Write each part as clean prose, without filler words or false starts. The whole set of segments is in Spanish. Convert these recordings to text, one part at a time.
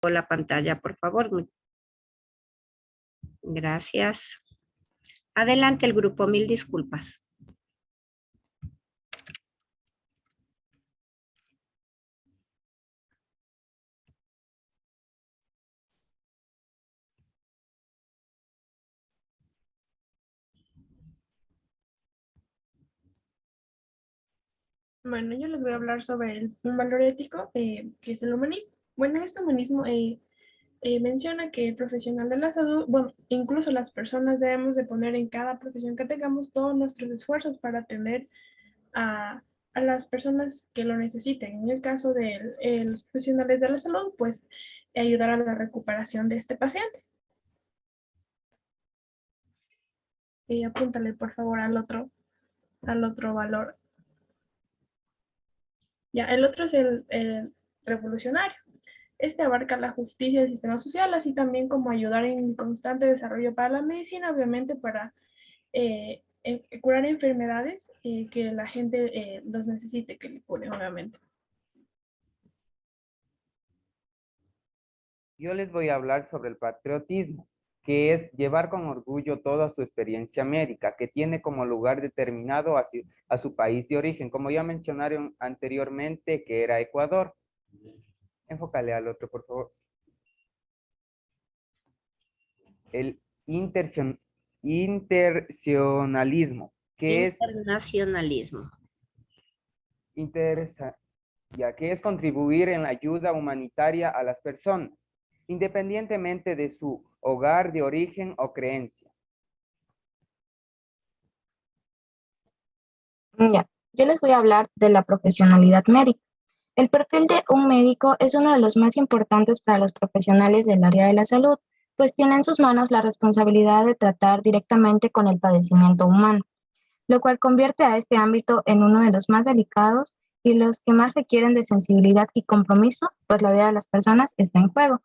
la pantalla, por favor. Gracias. Adelante el grupo, mil disculpas. Bueno, yo les voy a hablar sobre un valor ético que es el humanismo. Bueno, este humanismo menciona que el profesional de la salud, bueno, incluso las personas debemos de poner en cada profesión que tengamos todos nuestros esfuerzos para atender a las personas que lo necesiten. En el caso de los profesionales de la salud, pues ayudar a la recuperación de este paciente. Apúntale, por favor, al otro valor. Ya, el otro es el revolucionario. Este abarca la justicia del sistema social, así también como ayudar en constante desarrollo para la medicina, obviamente para curar enfermedades que la gente los necesite que le curen, obviamente. Yo les voy a hablar sobre el patriotismo, que es llevar con orgullo toda su experiencia médica, que tiene como lugar determinado a su país de origen, como ya mencionaron anteriormente, que era Ecuador. Enfócale al otro, por favor. El internacionalismo, que es Internacionalismo. que es contribuir en la ayuda humanitaria a las personas, independientemente de su hogar de origen o creencia. Ya, yo les voy a hablar de la profesionalidad médica. El perfil de un médico es uno de los más importantes para los profesionales del área de la salud, pues tiene en sus manos la responsabilidad de tratar directamente con el padecimiento humano, lo cual convierte a este ámbito en uno de los más delicados y los que más requieren de sensibilidad y compromiso, pues la vida de las personas está en juego.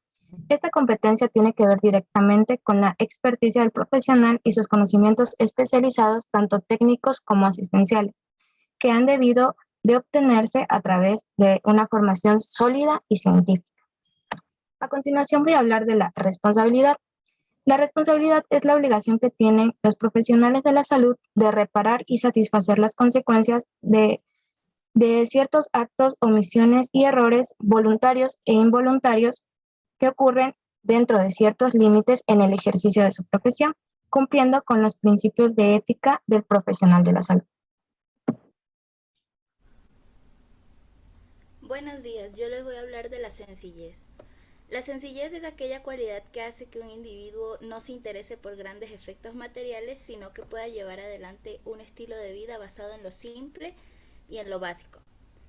Esta competencia tiene que ver directamente con la experticia del profesional y sus conocimientos especializados, tanto técnicos como asistenciales, que han debido de obtenerse a través de una formación sólida y científica. A continuación voy a hablar de la responsabilidad. La responsabilidad es la obligación que tienen los profesionales de la salud de reparar y satisfacer las consecuencias de ciertos actos, omisiones y errores voluntarios e involuntarios que ocurren dentro de ciertos límites en el ejercicio de su profesión, cumpliendo con los principios de ética del profesional de la salud. Buenos días, yo les voy a hablar de la sencillez. La sencillez es aquella cualidad que hace que un individuo no se interese por grandes efectos materiales, sino que pueda llevar adelante un estilo de vida basado en lo simple y en lo básico.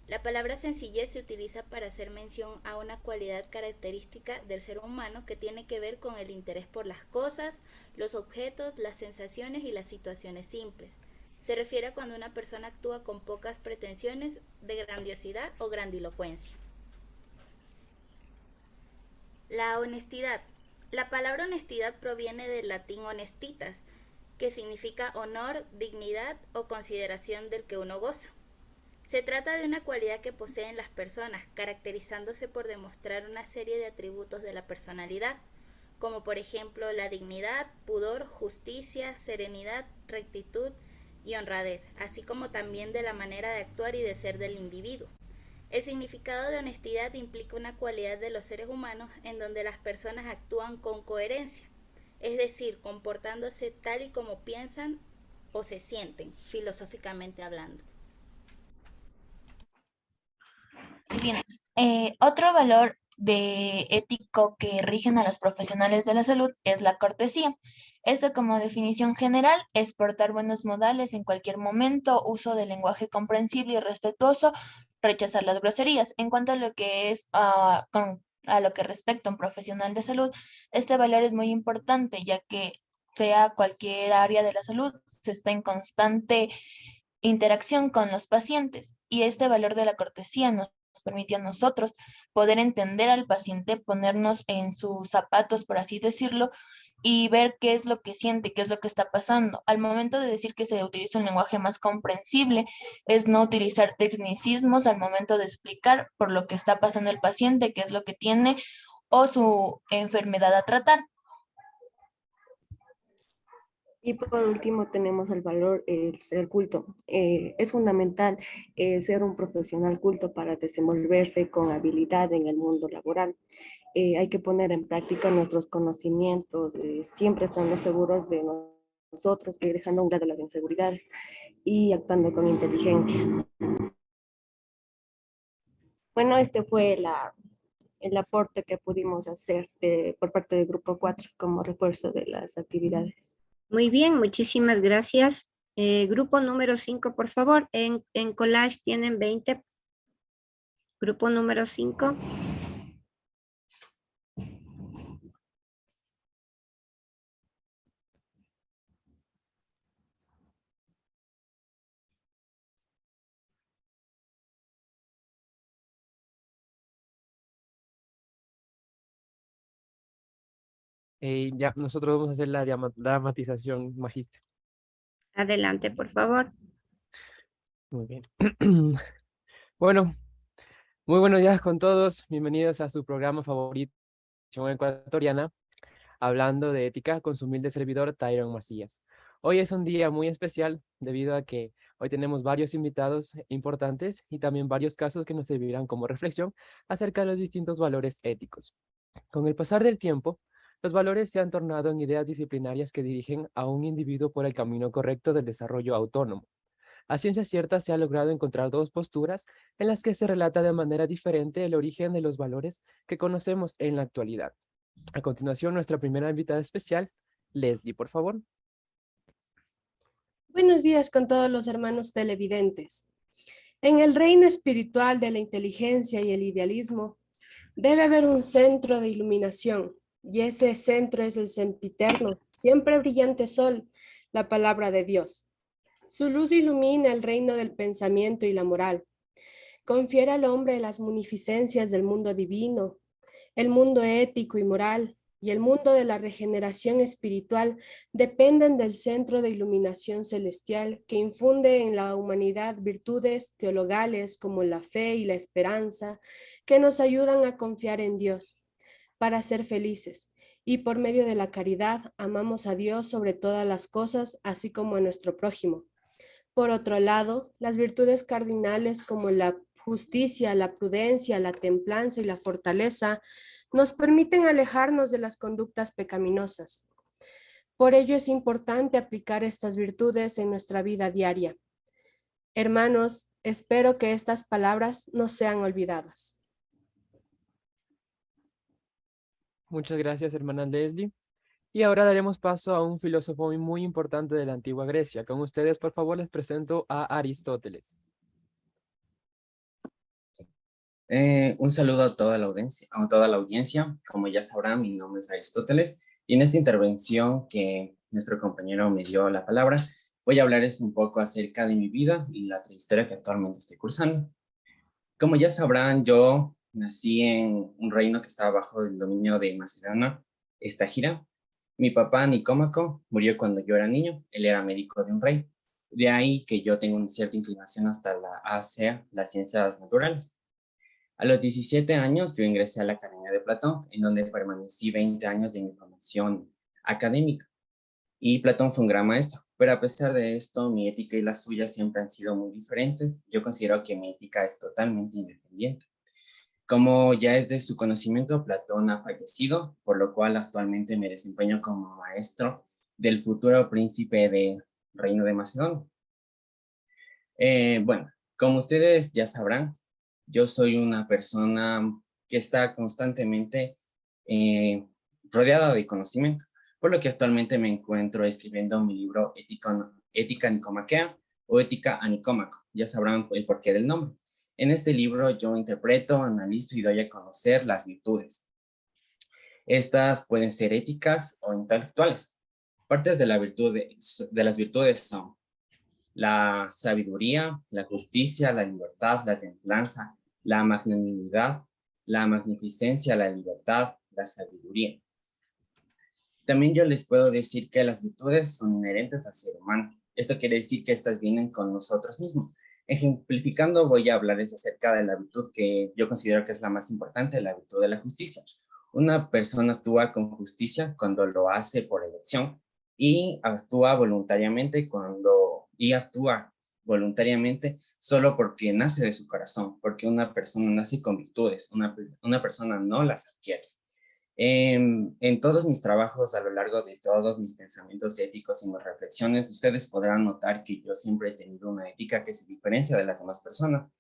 La palabra sencillez se utiliza para hacer mención a una cualidad característica del ser humano que tiene que ver con el interés por las cosas, los objetos, las sensaciones y las situaciones simples. Se refiere a cuando una persona actúa con pocas pretensiones de grandiosidad o grandilocuencia. La honestidad. La palabra honestidad proviene del latín honestitas, que significa honor, dignidad o consideración del que uno goza. Se trata de una cualidad que poseen las personas, caracterizándose por demostrar una serie de atributos de la personalidad, como por ejemplo la dignidad, pudor, justicia, serenidad, rectitud y honradez, así como también de la manera de actuar y de ser del individuo. El significado de honestidad implica una cualidad de los seres humanos en donde las personas actúan con coherencia, es decir, comportándose tal y como piensan o se sienten, filosóficamente hablando. Bien, otro valor de ético que rigen a los profesionales de la salud es la cortesía. Esto como definición general es portar buenos modales en cualquier momento, uso del lenguaje comprensible y respetuoso, rechazar las groserías. En cuanto a lo que es a lo que respecta a un profesional de salud, este valor es muy importante ya que sea cualquier área de la salud, se está en constante interacción con los pacientes y este valor de la cortesía nos permite a nosotros poder entender al paciente, ponernos en sus zapatos, por así decirlo, y ver qué es lo que siente, qué es lo que está pasando. Al momento de decir que se utiliza un lenguaje más comprensible, es no utilizar tecnicismos al momento de explicar por lo que está pasando el paciente, qué es lo que tiene o su enfermedad a tratar. Y por último tenemos el valor, el culto. Es fundamental ser un profesional culto para desenvolverse con habilidad en el mundo laboral. Hay que poner en práctica nuestros conocimientos, siempre estando seguros de nosotros, dejando a un lado las inseguridades y actuando con inteligencia. Bueno, este fue el aporte que pudimos hacer por parte del Grupo 4 como refuerzo de las actividades. Muy bien, muchísimas gracias. Grupo número 5, por favor. En collage tienen 20. Grupo número 5. Ya, nosotros vamos a hacer la dramatización, magíster. Adelante, por favor. Muy bien. Bueno, muy buenos días con todos. Bienvenidos a su programa favorito, Ecuatoriana, hablando de ética con su humilde servidor, Tyron Macías. Hoy es un día muy especial debido a que hoy tenemos varios invitados importantes y también varios casos que nos servirán como reflexión acerca de los distintos valores éticos. Con el pasar del tiempo, los valores se han tornado en ideas disciplinarias que dirigen a un individuo por el camino correcto del desarrollo autónomo. A ciencia cierta se ha logrado encontrar dos posturas en las que se relata de manera diferente el origen de los valores que conocemos en la actualidad. A continuación, nuestra primera invitada especial, Leslie, por favor. Buenos días con todos los hermanos televidentes. En el reino espiritual de la inteligencia y el idealismo, debe haber un centro de iluminación, y ese centro es el sempiterno, siempre brillante sol, la palabra de Dios. Su luz ilumina el reino del pensamiento y la moral. Confiere al hombre las munificencias del mundo divino, el mundo ético y moral, y el mundo de la regeneración espiritual dependen del centro de iluminación celestial que infunde en la humanidad virtudes teologales como la fe y la esperanza que nos ayudan a confiar en Dios para ser felices. Y por medio de la caridad amamos a Dios sobre todas las cosas, así como a nuestro prójimo. Por otro lado, las virtudes cardinales como la justicia, la prudencia, la templanza y la fortaleza nos permiten alejarnos de las conductas pecaminosas. Por ello es importante aplicar estas virtudes en nuestra vida diaria. Hermanos, espero que estas palabras no sean olvidadas. Muchas gracias, hermana Leslie. Y ahora daremos paso a un filósofo muy importante de la antigua Grecia. Con ustedes, por favor, les presento a Aristóteles. Un saludo a toda la audiencia. Como ya sabrán, mi nombre es Aristóteles y en esta intervención que nuestro compañero me dio la palabra, voy a hablarles un poco acerca de mi vida y la trayectoria que actualmente estoy cursando. Como ya sabrán, yo nací en un reino que estaba bajo el dominio de Macedonia, Estagira. Mi papá, Nicómaco, murió cuando yo era niño. Él era médico de un rey. De ahí que yo tengo una cierta inclinación hacia las ciencias naturales. A los 17 años yo ingresé a la Academia de Platón, en donde permanecí 20 años de mi formación académica. Y Platón fue un gran maestro, pero a pesar de esto, mi ética y la suya siempre han sido muy diferentes. Yo considero que mi ética es totalmente independiente. Como ya es de su conocimiento, Platón ha fallecido, por lo cual actualmente me desempeño como maestro del futuro príncipe del Reino de Macedonia. Bueno, como ustedes ya sabrán, yo soy una persona que está constantemente rodeada de conocimiento, por lo que actualmente me encuentro escribiendo mi libro Ética Nicomaquea o Ética a Nicómaco. Ya sabrán el porqué del nombre. En este libro yo interpreto, analizo y doy a conocer las virtudes. Estas pueden ser éticas o intelectuales. Partes de las virtudes son la sabiduría, la justicia, la libertad, la templanza, la magnanimidad, la magnificencia, la libertad, la sabiduría. También yo les puedo decir que las virtudes son inherentes al ser humano. Esto quiere decir que estas vienen con nosotros mismos. Ejemplificando, voy a hablarles acerca de la virtud que yo considero que es la más importante, la virtud de la justicia. Una persona actúa con justicia cuando lo hace por elección y actúa voluntariamente solo porque nace de su corazón, porque una persona nace con virtudes, una persona no las adquiere. En todos mis trabajos, a lo largo de todos mis pensamientos éticos y mis reflexiones, ustedes podrán notar que yo siempre he tenido una ética que se diferencia de las demás personas,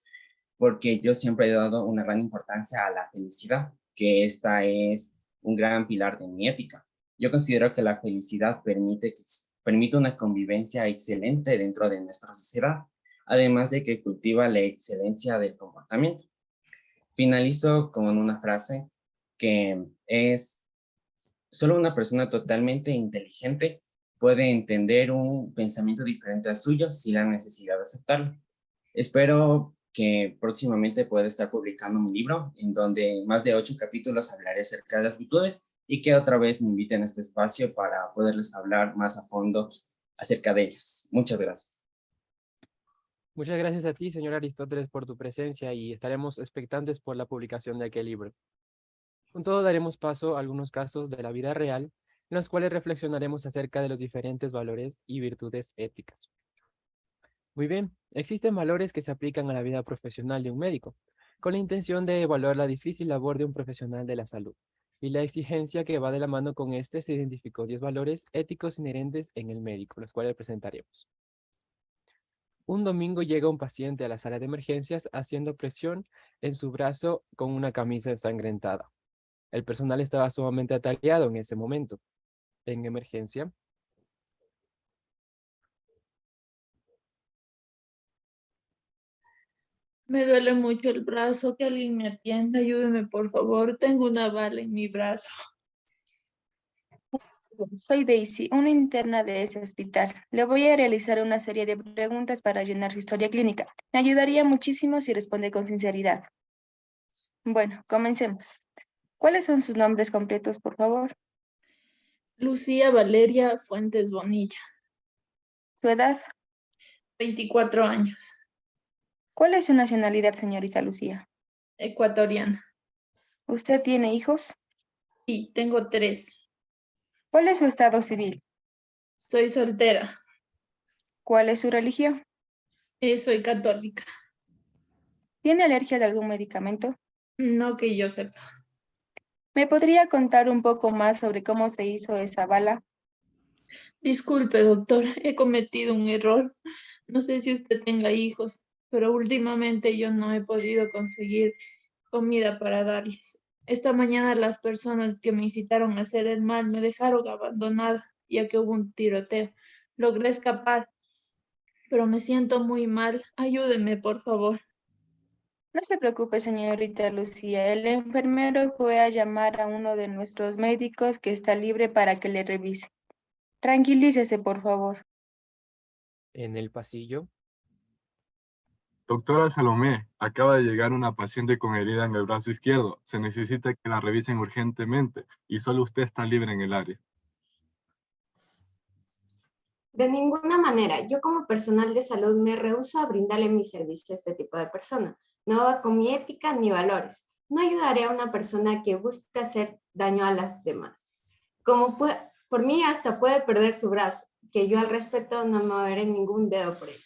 porque yo siempre he dado una gran importancia a la felicidad, que esta es un gran pilar de mi ética. Yo considero que la felicidad permite una convivencia excelente dentro de nuestra sociedad, además de que cultiva la excelencia del comportamiento. Finalizo con una frase que es: solo una persona totalmente inteligente puede entender un pensamiento diferente al suyo sin la necesidad de aceptarlo. Espero que próximamente pueda estar publicando un libro en donde más de 8 capítulos hablaré acerca de las virtudes y que otra vez me inviten a este espacio para poderles hablar más a fondo acerca de ellas. Muchas gracias. Muchas gracias a ti, señor Aristóteles, por tu presencia y estaremos expectantes por la publicación de aquel libro. Con todo, daremos paso a algunos casos de la vida real en los cuales reflexionaremos acerca de los diferentes valores y virtudes éticas. Muy bien, existen valores que se aplican a la vida profesional de un médico, con la intención de evaluar la difícil labor de un profesional de la salud. Y la exigencia que va de la mano con este se identificó 10 valores éticos inherentes en el médico, los cuales presentaremos. Un domingo llega un paciente a la sala de emergencias haciendo presión en su brazo con una camisa ensangrentada. El personal estaba sumamente atareado en ese momento. En emergencia, Me duele mucho el brazo, que alguien me atienda, ayúdeme por favor, tengo una bala en mi brazo. Soy Daisy, una interna de ese hospital. Le voy a realizar una serie de preguntas para llenar su historia clínica. Me ayudaría muchísimo si responde con sinceridad. Bueno, comencemos. ¿Cuáles son sus nombres completos, por favor? Lucía Valeria Fuentes Bonilla. ¿Su edad? 24 años. ¿Cuál es su nacionalidad, señorita Lucía? Ecuatoriana. ¿Usted tiene hijos? Sí, tengo 3. ¿Cuál es su estado civil? Soy soltera. ¿Cuál es su religión? Soy católica. ¿Tiene alergia de algún medicamento? No que yo sepa. ¿Me podría contar un poco más sobre cómo se hizo esa bala? Disculpe, doctor, he cometido un error. No sé si usted tenga hijos, pero últimamente yo no he podido conseguir comida para darles. Esta mañana las personas que me incitaron a hacer el mal me dejaron abandonada, ya que hubo un tiroteo. Logré escapar, pero me siento muy mal. Ayúdeme, por favor. No se preocupe, señorita Lucía. El enfermero fue a llamar a uno de nuestros médicos que está libre para que le revise. Tranquilícese, por favor. en el pasillo, Doctora Salomé, acaba de llegar una paciente con herida en el brazo izquierdo. Se necesita que la revisen urgentemente y solo usted está libre en el área. De ninguna manera, yo como personal de salud me rehúso a brindarle mi servicio a este tipo de persona. No va con mi ética ni valores. No ayudaré a una persona que busca hacer daño a las demás. Por mí hasta puede perder su brazo, que yo al respeto no me moveré ningún dedo por ello.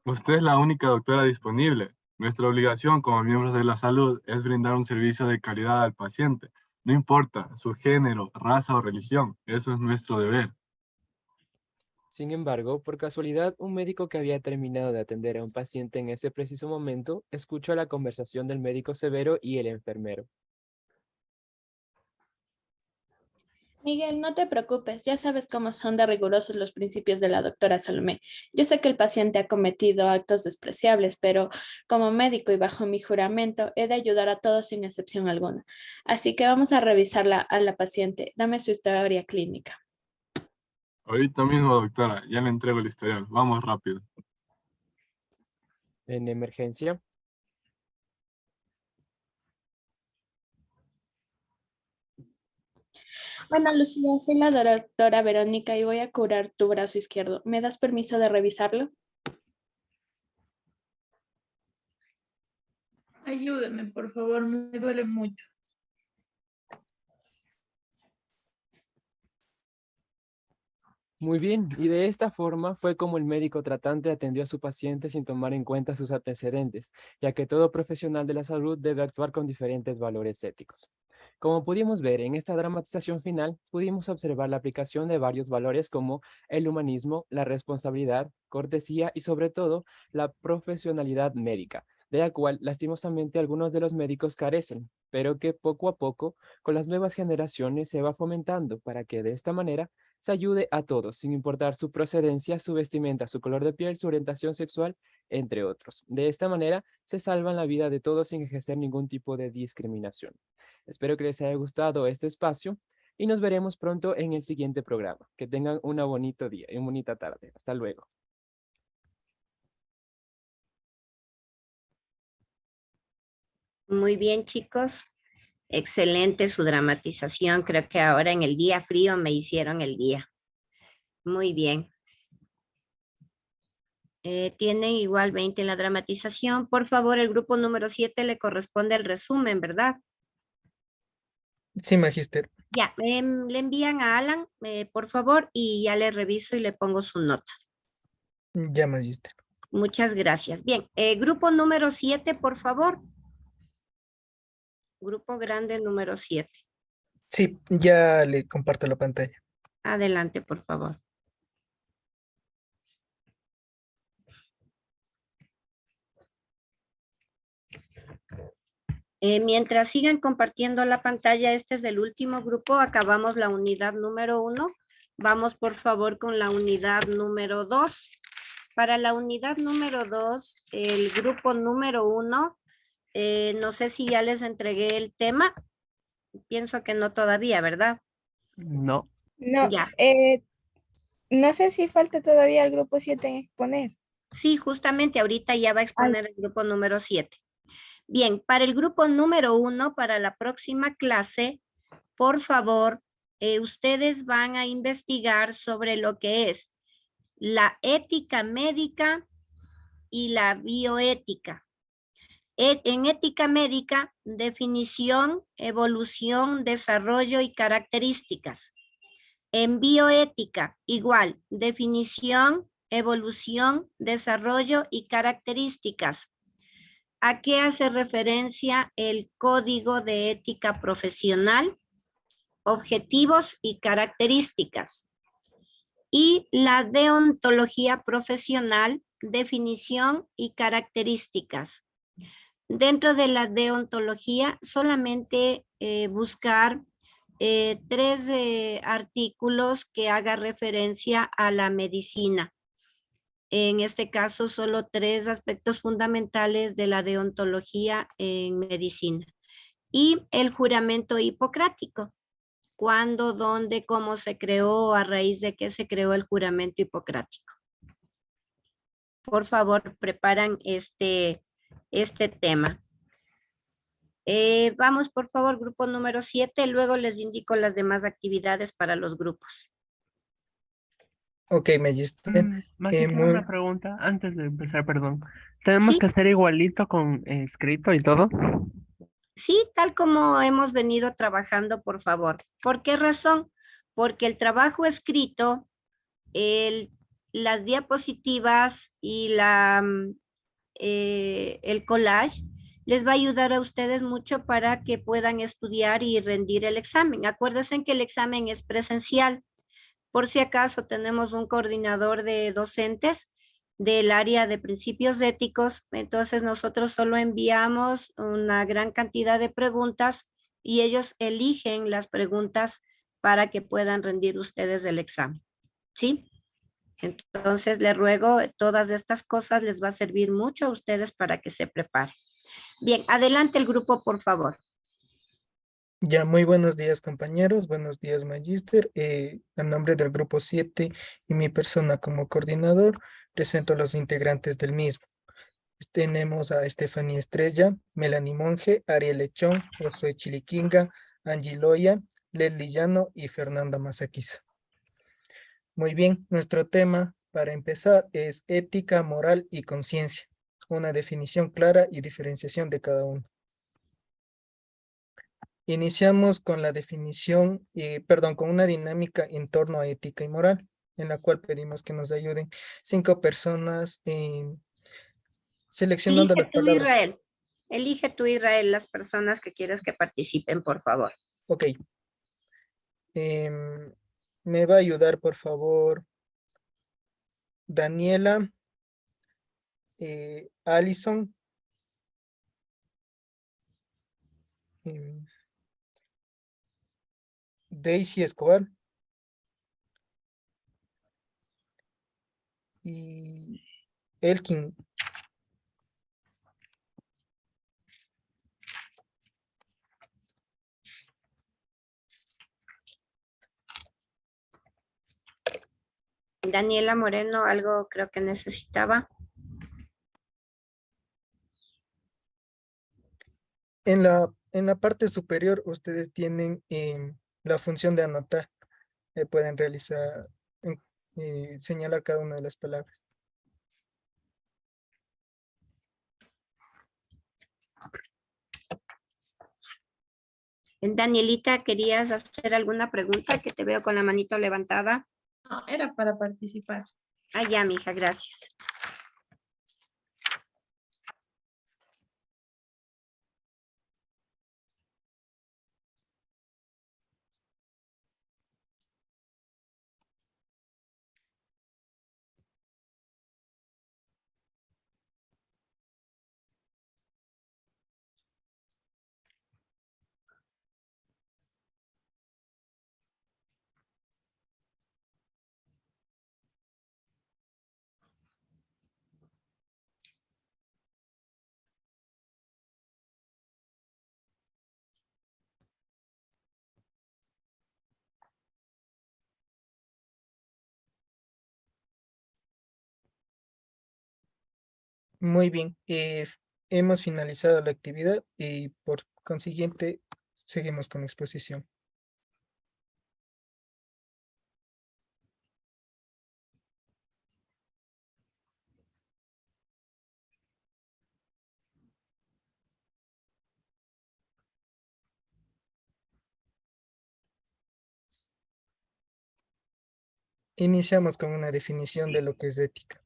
Usted es la única doctora disponible. Nuestra obligación como miembros de la salud es brindar un servicio de calidad al paciente. No importa su género, raza o religión. Eso es nuestro deber. Sin embargo, por casualidad, un médico que había terminado de atender a un paciente en ese preciso momento escuchó la conversación del médico severo y el enfermero. Miguel, no te preocupes, ya sabes cómo son de rigurosos los principios de la doctora Salomé. Yo sé que el paciente ha cometido actos despreciables, pero como médico y bajo mi juramento, he de ayudar a todos sin excepción alguna. Así que vamos a revisarla a la paciente. Dame su historia clínica. Ahorita mismo, doctora, ya le entrego el historial. Vamos rápido. En emergencia, Bueno, Lucía, soy la doctora Verónica y voy a curar tu brazo izquierdo. ¿Me das permiso de revisarlo? Ayúdeme, por favor, me duele mucho. Muy bien, y de esta forma fue como el médico tratante atendió a su paciente sin tomar en cuenta sus antecedentes, ya que todo profesional de la salud debe actuar con diferentes valores éticos. Como pudimos ver en esta dramatización final, pudimos observar la aplicación de varios valores como el humanismo, la responsabilidad, cortesía y sobre todo la profesionalidad médica, de la cual lastimosamente algunos de los médicos carecen, pero que poco a poco con las nuevas generaciones se va fomentando para que de esta manera se ayude a todos, sin importar su procedencia, su vestimenta, su color de piel, su orientación sexual, entre otros. De esta manera, se salvan la vida de todos sin ejercer ningún tipo de discriminación. Espero que les haya gustado este espacio y nos veremos pronto en el siguiente programa. Que tengan un bonito día y una bonita tarde. Hasta luego. Muy bien, chicos. Excelente su dramatización. Creo que ahora en el día frío me hicieron el día. Muy bien. Tienen igual 20 en la dramatización. Por favor, el grupo número 7 le corresponde el resumen, ¿verdad? Sí, magíster. Ya, le envían a Alan, por favor, y ya le reviso y le pongo su nota. Ya, magíster. Muchas gracias. Bien, grupo número 7, por favor. Grupo grande número 7. Sí, ya le comparto la pantalla. Adelante, por favor. Mientras sigan compartiendo la pantalla, este es el último grupo. Acabamos la unidad número 1. Vamos, por favor, con la unidad número 2. Para la unidad número 2, el grupo número 1, no sé si ya les entregué el tema. Pienso que no todavía, ¿verdad? No. No, Ya. no sé si falta todavía el grupo 7 en exponer. Sí, justamente ahorita ya va a exponer el grupo número 7. Bien, para el grupo número 1, para la próxima clase, por favor, ustedes van a investigar sobre lo que es la ética médica y la bioética. En ética médica, definición, evolución, desarrollo y características. En bioética, igual, definición, evolución, desarrollo y características. ¿A qué hace referencia el Código de Ética Profesional? Objetivos y características. Y la deontología profesional, definición y características. Dentro de la deontología, solamente buscar 3 artículos que haga referencia a la medicina. En este caso, solo 3 aspectos fundamentales de la deontología en medicina. Y el juramento hipocrático. ¿Cuándo, dónde, cómo se creó, a raíz de qué se creó el juramento hipocrático? Por favor, preparan este tema. Vamos, por favor, grupo número 7. Luego les indico las demás actividades para los grupos. Ok, magíster. Magíster, una pregunta antes de empezar, perdón. ¿Tenemos que hacer igualito con escrito y todo? Sí, tal como hemos venido trabajando, por favor. ¿Por qué razón? Porque el trabajo escrito, las diapositivas y el collage les va a ayudar a ustedes mucho para que puedan estudiar y rendir el examen. Acuérdense que el examen es presencial. Por si acaso tenemos un coordinador de docentes del área de principios éticos, entonces nosotros solo enviamos una gran cantidad de preguntas y ellos eligen las preguntas para que puedan rendir ustedes el examen. ¿Sí? Entonces les ruego, todas estas cosas les va a servir mucho a ustedes para que se preparen. Bien, adelante el grupo, por favor. Ya, muy buenos días, compañeros. Buenos días, magíster. A nombre del grupo 7 y mi persona como coordinador, presento a los integrantes del mismo. Tenemos a Estefanía Estrella, Melanie Monge, Ariel Lechón, Josué Chiliquinga, Angie Loya, Leslie Llano y Fernanda Mazaquiza. Muy bien, nuestro tema para empezar es ética, moral y conciencia. Una definición clara y diferenciación de cada uno. Iniciamos con la definición, con una dinámica en torno a ética y moral. en la cual pedimos que nos ayuden 5 personas seleccionando Elige las tú, palabras. Israel. Elige tú, Israel, las personas que quieres que participen, por favor. Ok. Me va a ayudar, por favor, Daniela, Alison, Daisy Escobar y Elkin. Daniela Moreno, algo creo que necesitaba. En la parte superior ustedes tienen la función de anotar. Pueden realizar, señalar cada una de las palabras. Danielita, ¿querías hacer alguna pregunta? Que te veo con la manito levantada. No, era para participar. Ah, ya, mija, gracias. Muy bien. Hemos finalizado la actividad y por consiguiente seguimos con la exposición. Iniciamos con una definición de lo que es ética.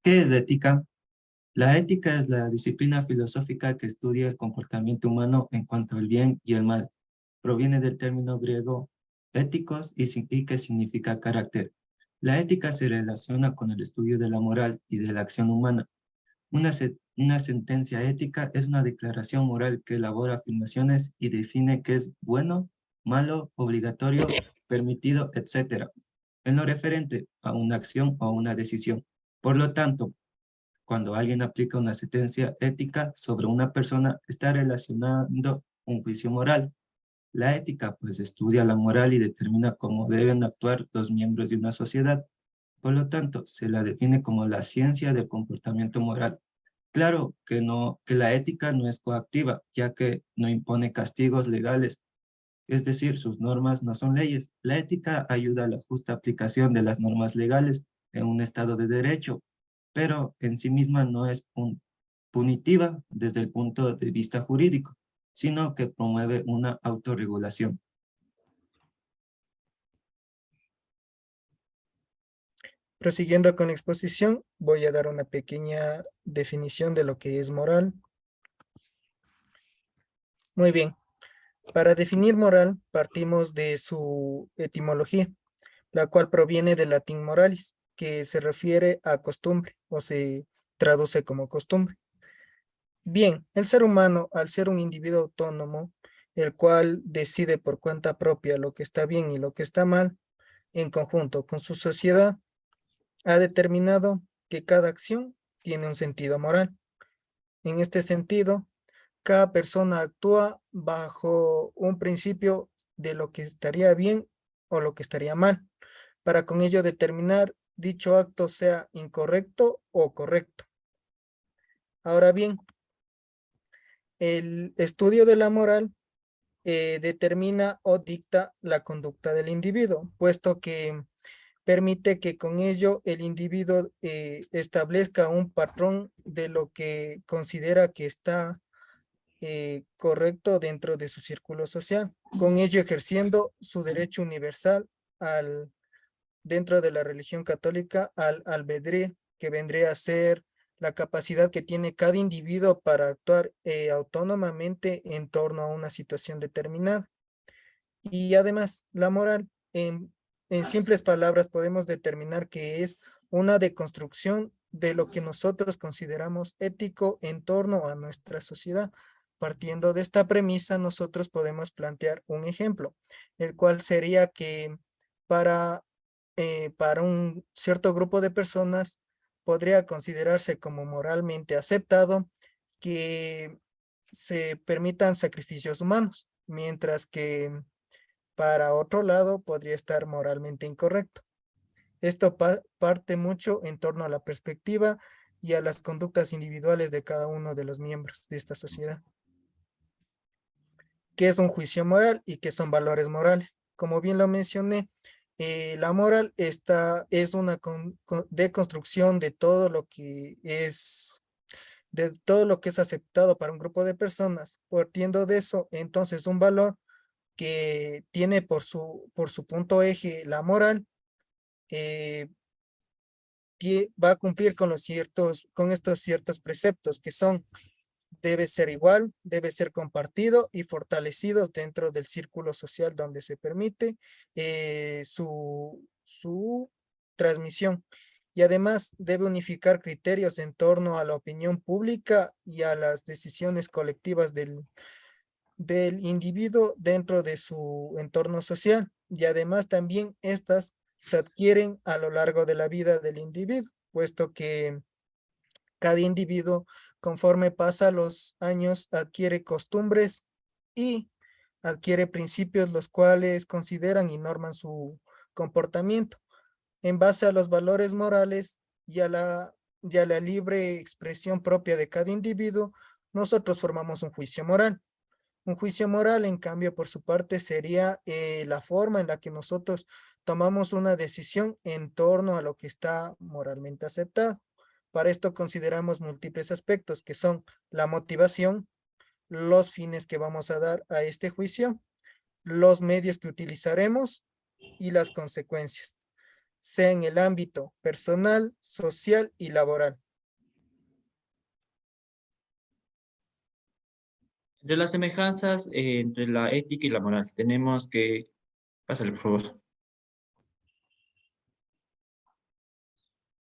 ¿Qué es ética? La ética es la disciplina filosófica que estudia el comportamiento humano en cuanto al bien y el mal. Proviene del término griego éticos y que significa carácter. La ética se relaciona con el estudio de la moral y de la acción humana. Una sentencia ética es una declaración moral que elabora afirmaciones y define qué es bueno, malo, obligatorio, permitido, etc. en lo referente a una acción o una decisión. Por lo tanto, cuando alguien aplica una sentencia ética sobre una persona, está relacionando un juicio moral. La ética, pues, estudia la moral y determina cómo deben actuar los miembros de una sociedad. Por lo tanto, se la define como la ciencia del comportamiento moral. Claro que la ética no es coactiva, ya que no impone castigos legales, es decir, sus normas no son leyes. La ética ayuda a la justa aplicación de las normas legales en un estado de derecho, pero en sí misma no es punitiva desde el punto de vista jurídico, sino que promueve una autorregulación. Prosiguiendo con la exposición, voy a dar una pequeña definición de lo que es moral. Muy bien. Para definir moral, partimos de su etimología, la cual proviene del latín moralis, que se refiere a costumbre o se traduce como costumbre. Bien, el ser humano, al ser un individuo autónomo, el cual decide por cuenta propia lo que está bien y lo que está mal, en conjunto con su sociedad, ha determinado que cada acción tiene un sentido moral. En este sentido, cada persona actúa bajo un principio de lo que estaría bien o lo que estaría mal, para con ello determinar dicho acto sea incorrecto o correcto. Ahora bien, el estudio de la moral determina o dicta la conducta del individuo, puesto que permite que con ello el individuo establezca un patrón de lo que considera que está correcto dentro de su círculo social, con ello ejerciendo su derecho universal dentro de la religión católica al albedrío, que vendría a ser la capacidad que tiene cada individuo para actuar autónomamente en torno a una situación determinada. Y además, la moral, en simples palabras, podemos determinar que es una deconstrucción de lo que nosotros consideramos ético en torno a nuestra sociedad. Partiendo de esta premisa, nosotros podemos plantear un ejemplo, el cual sería que para un cierto grupo de personas podría considerarse como moralmente aceptado que se permitan sacrificios humanos, mientras que para otro lado podría estar moralmente incorrecto. Esto parte mucho en torno a la perspectiva y a las conductas individuales de cada uno de los miembros de esta sociedad. ¿Qué es un juicio moral y qué son valores morales? Como bien lo mencioné, la moral es una deconstrucción de todo lo que es aceptado para un grupo de personas. Partiendo de eso, entonces un valor que tiene por su punto eje la moral, va a cumplir con estos ciertos preceptos que son: debe ser igual, debe ser compartido y fortalecido dentro del círculo social donde se permite su transmisión. Y además debe unificar criterios en torno a la opinión pública y a las decisiones colectivas del individuo dentro de su entorno social. Y además también estas se adquieren a lo largo de la vida del individuo, puesto que cada individuo, conforme pasa los años, adquiere costumbres y adquiere principios los cuales consideran y norman su comportamiento. En base a los valores morales y a la libre expresión propia de cada individuo, nosotros formamos un juicio moral. Un juicio moral, en cambio, por su parte, sería la forma en la que nosotros tomamos una decisión en torno a lo que está moralmente aceptado. Para esto consideramos múltiples aspectos, que son la motivación, los fines que vamos a dar a este juicio, los medios que utilizaremos y las consecuencias, sea en el ámbito personal, social y laboral. Entre las semejanzas entre la ética y la moral, tenemos que... Pásale, por favor.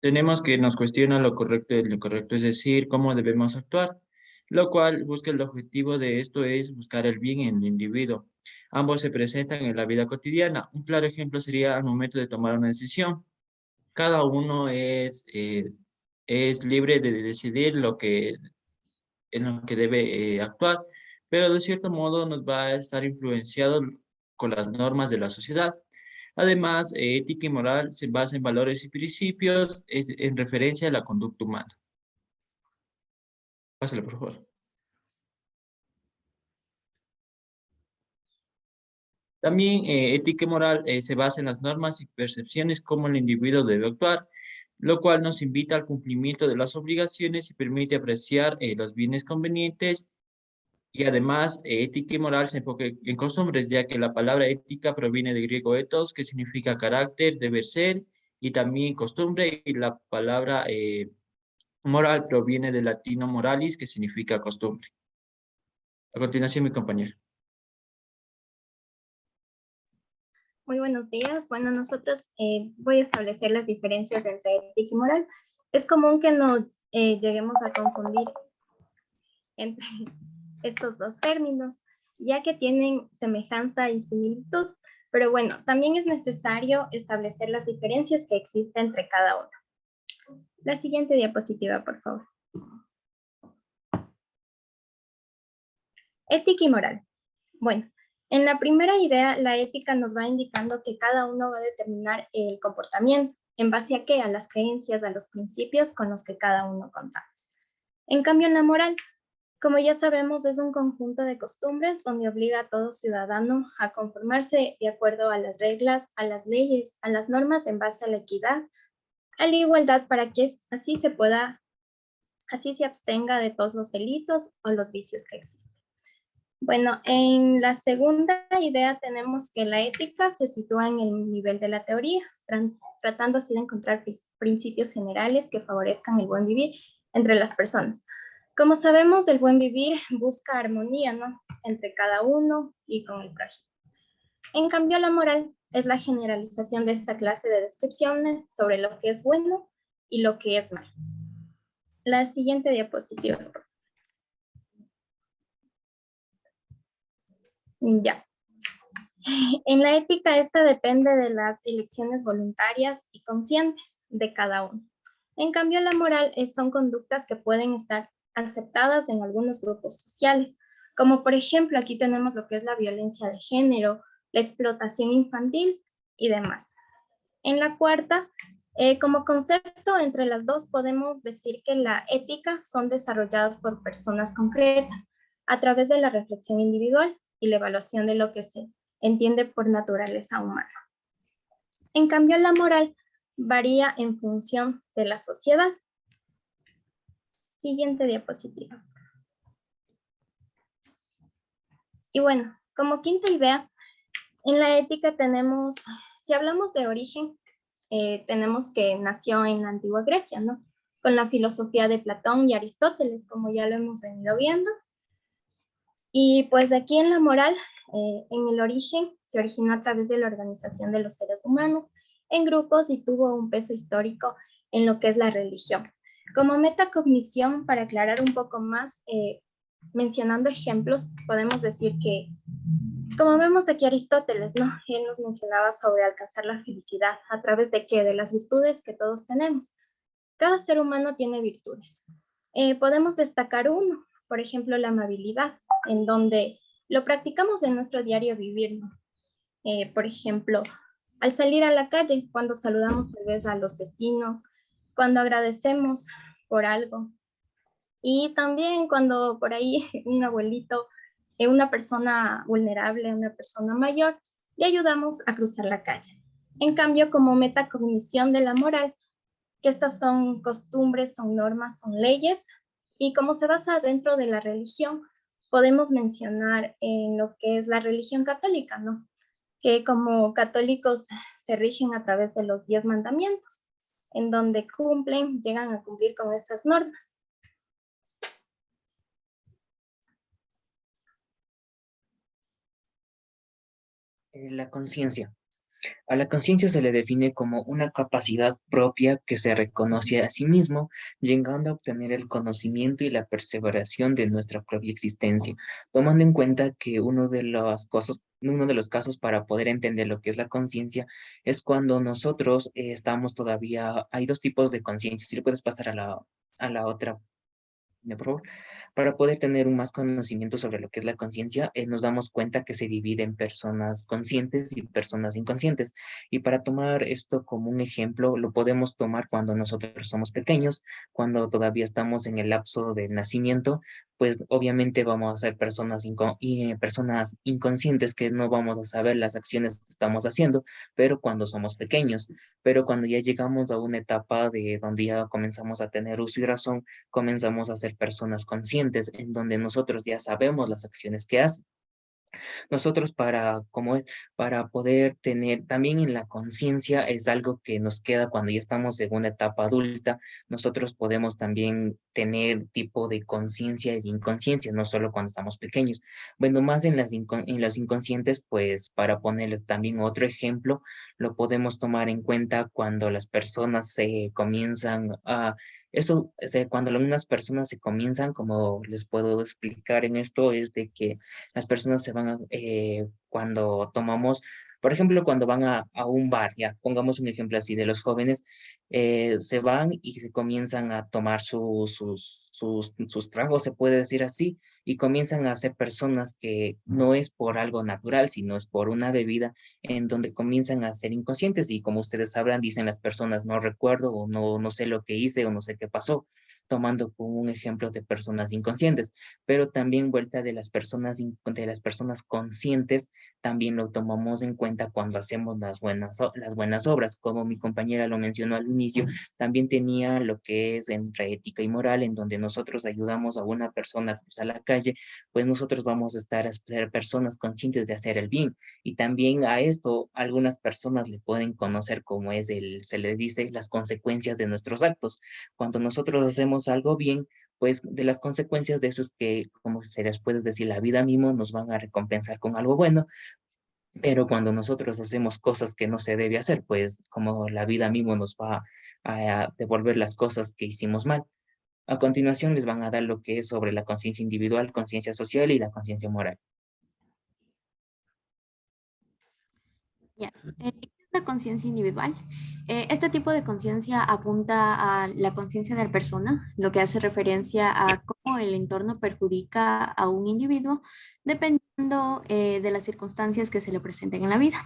Tenemos que nos cuestiona lo correcto y lo incorrecto, es decir, cómo debemos actuar, lo cual busca el objetivo de esto es buscar el bien en el individuo. Ambos se presentan en la vida cotidiana. Un claro ejemplo sería al momento de tomar una decisión. Cada uno es libre de decidir en lo que debe actuar, pero de cierto modo nos va a estar influenciado con las normas de la sociedad. Además, ética y moral se basa en valores y principios en referencia a la conducta humana. Pásale, por favor. También ética y moral se basa en las normas y percepciones como el individuo debe actuar, lo cual nos invita al cumplimiento de las obligaciones y permite apreciar los bienes convenientes. Y además, ética y moral se enfoca en costumbres, ya que la palabra ética proviene del griego ethos, que significa carácter, deber ser, y también costumbre, y la palabra moral proviene del latino moralis, que significa costumbre. A continuación, mi compañero. Muy buenos días. Bueno, nosotros voy a establecer las diferencias entre ética y moral. Es común que nos lleguemos a confundir entre estos dos términos, ya que tienen semejanza y similitud. Pero bueno, también es necesario establecer las diferencias que existen entre cada uno. La siguiente diapositiva, por favor. Ética y moral. Bueno, en la primera idea, la ética nos va indicando que cada uno va a determinar el comportamiento. ¿En base a qué? A las creencias, a los principios con los que cada uno contamos. En cambio, la moral, como ya sabemos, es un conjunto de costumbres donde obliga a todo ciudadano a conformarse de acuerdo a las reglas, a las leyes, a las normas en base a la equidad, a la igualdad para que así se abstenga de todos los delitos o los vicios que existen. Bueno, en la segunda idea tenemos que la ética se sitúa en el nivel de la teoría, tratando así de encontrar principios generales que favorezcan el buen vivir entre las personas. Como sabemos, el buen vivir busca armonía, ¿no?, entre cada uno y con el prójimo. En cambio, la moral es la generalización de esta clase de descripciones sobre lo que es bueno y lo que es malo. La siguiente diapositiva. Ya. En la ética, esta depende de las elecciones voluntarias y conscientes de cada uno. En cambio, la moral son conductas que pueden estar aceptadas en algunos grupos sociales, como por ejemplo aquí tenemos lo que es la violencia de género, la explotación infantil y demás. En la cuarta, como concepto entre las dos podemos decir que la ética son desarrolladas por personas concretas a través de la reflexión individual y la evaluación de lo que se entiende por naturaleza humana. En cambio, la moral varía en función de la sociedad. Siguiente diapositiva. Y bueno, como quinta idea, en la ética tenemos, si hablamos de origen, tenemos que nació en la antigua Grecia, ¿no?, con la filosofía de Platón y Aristóteles, como ya lo hemos venido viendo. Y pues aquí en la moral, en el origen, se originó a través de la organización de los seres humanos en grupos y tuvo un peso histórico en lo que es la religión. Como metacognición, para aclarar un poco más, mencionando ejemplos, podemos decir que, como vemos aquí Aristóteles, ¿no?, él nos mencionaba sobre alcanzar la felicidad, ¿a través de qué? De las virtudes que todos tenemos. Cada ser humano tiene virtudes. Podemos destacar uno, por ejemplo, la amabilidad, en donde lo practicamos en nuestro diario vivir, ¿no? Por ejemplo, al salir a la calle, cuando saludamos tal vez a los vecinos, cuando agradecemos por algo, y también cuando por ahí un abuelito, una persona vulnerable, una persona mayor, le ayudamos a cruzar la calle. En cambio, como metacognición de la moral, que estas son costumbres, son normas, son leyes, y como se basa dentro de la religión, podemos mencionar en lo que es la religión católica, ¿no?, que como católicos se rigen a través de los 10 mandamientos, en donde llegan a cumplir con estas normas. La conciencia. A la conciencia se le define como una capacidad propia que se reconoce a sí mismo, llegando a obtener el conocimiento y la perseveración de nuestra propia existencia, tomando en cuenta que uno de los casos para poder entender lo que es la conciencia es cuando nosotros estamos todavía, hay dos tipos de conciencia. Si le puedes pasar a la otra, por favor. Para poder tener un más conocimiento sobre lo que es la conciencia, nos damos cuenta que se divide en personas conscientes y personas inconscientes. Y para tomar esto como un ejemplo, lo podemos tomar cuando nosotros somos pequeños, cuando todavía estamos en el lapso del nacimiento, pues obviamente vamos a ser personas inconscientes que no vamos a saber las acciones que estamos haciendo, pero cuando somos pequeños. Pero cuando ya llegamos a una etapa de donde ya comenzamos a tener uso y razón, comenzamos a ser personas conscientes, en donde nosotros ya sabemos las acciones que hacen. Nosotros para poder tener, también en la conciencia es algo que nos queda cuando ya estamos en una etapa adulta, nosotros podemos también tener tipo de conciencia e inconsciencia, no solo cuando estamos pequeños. Bueno, más en los inconscientes, pues para ponerles también otro ejemplo, lo podemos tomar en cuenta cuando las personas se comienzan a cuando algunas personas se comienzan, como les puedo explicar en esto, es de que las personas se van cuando tomamos, por ejemplo, cuando van a un bar, ya, pongamos un ejemplo así de los jóvenes, se van y se comienzan a tomar sus tragos, se puede decir así, y comienzan a ser personas que no es por algo natural, sino es por una bebida en donde comienzan a ser inconscientes y como ustedes sabrán, dicen las personas, no recuerdo o no sé lo que hice o no sé qué pasó. tomando como un ejemplo de personas inconscientes, pero también vuelta de las personas conscientes, también lo tomamos en cuenta cuando hacemos las buenas obras. Como mi compañera lo mencionó al inicio, también tenía lo que es entre ética y moral, en donde nosotros ayudamos a una persona a cruzar la calle, pues nosotros vamos a estar a ser personas conscientes de hacer el bien. Y también a esto algunas personas le pueden conocer como se le dice, las consecuencias de nuestros actos. Cuando nosotros hacemos algo bien, pues de las consecuencias de eso es que, como se les puede decir, la vida misma nos van a recompensar con algo bueno, pero cuando nosotros hacemos cosas que no se debe hacer, pues como la vida misma nos va a devolver las cosas que hicimos mal. A continuación les van a dar lo que es sobre la conciencia individual, conciencia social y la conciencia moral. Ya. La conciencia individual. Este tipo de conciencia apunta a la conciencia de la persona, lo que hace referencia a cómo el entorno perjudica a un individuo dependiendo de las circunstancias que se le presenten en la vida.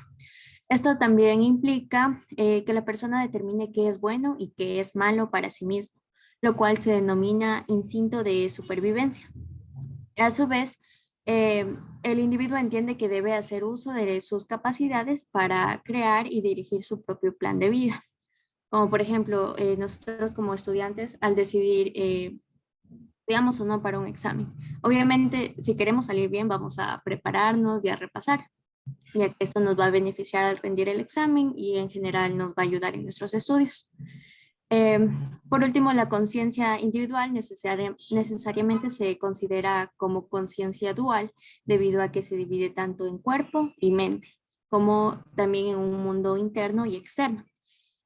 Esto también implica que la persona determine qué es bueno y qué es malo para sí mismo, lo cual se denomina instinto de supervivencia. A su vez, el individuo entiende que debe hacer uso de sus capacidades para crear y dirigir su propio plan de vida. Como por ejemplo, nosotros como estudiantes, al decidir, digamos o no, para un examen. Obviamente, si queremos salir bien, vamos a prepararnos y a repasar, ya que esto nos va a beneficiar al rendir el examen y en general nos va a ayudar en nuestros estudios. Por último, la conciencia individual necesariamente se considera como conciencia dual debido a que se divide tanto en cuerpo y mente, como también en un mundo interno y externo.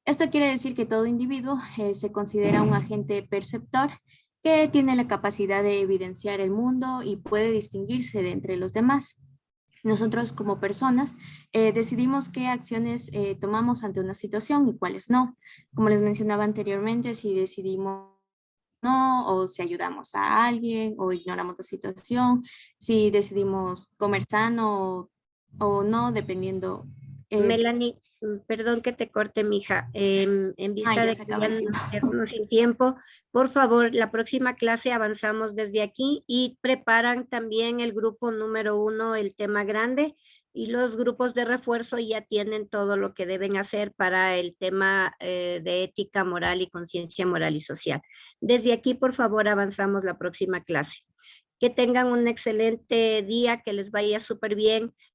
Esto quiere decir que todo individuo se considera un agente perceptor que tiene la capacidad de evidenciar el mundo y puede distinguirse de entre los demás. Nosotros como personas decidimos qué acciones tomamos ante una situación y cuáles no. Como les mencionaba anteriormente, si decidimos no, o si ayudamos a alguien, o ignoramos la situación, si decidimos comer sano o no, dependiendo. Melanie, perdón que te corte, mija. En vista ya de se que acaba ya el tiempo. nos quedamos sin tiempo, por favor, la próxima clase avanzamos desde aquí y preparan también el grupo número 1, el tema grande, y los grupos de refuerzo ya tienen todo lo que deben hacer para el tema de ética, moral y conciencia moral y social. Desde aquí, por favor, avanzamos la próxima clase. Que tengan un excelente día, que les vaya súper bien.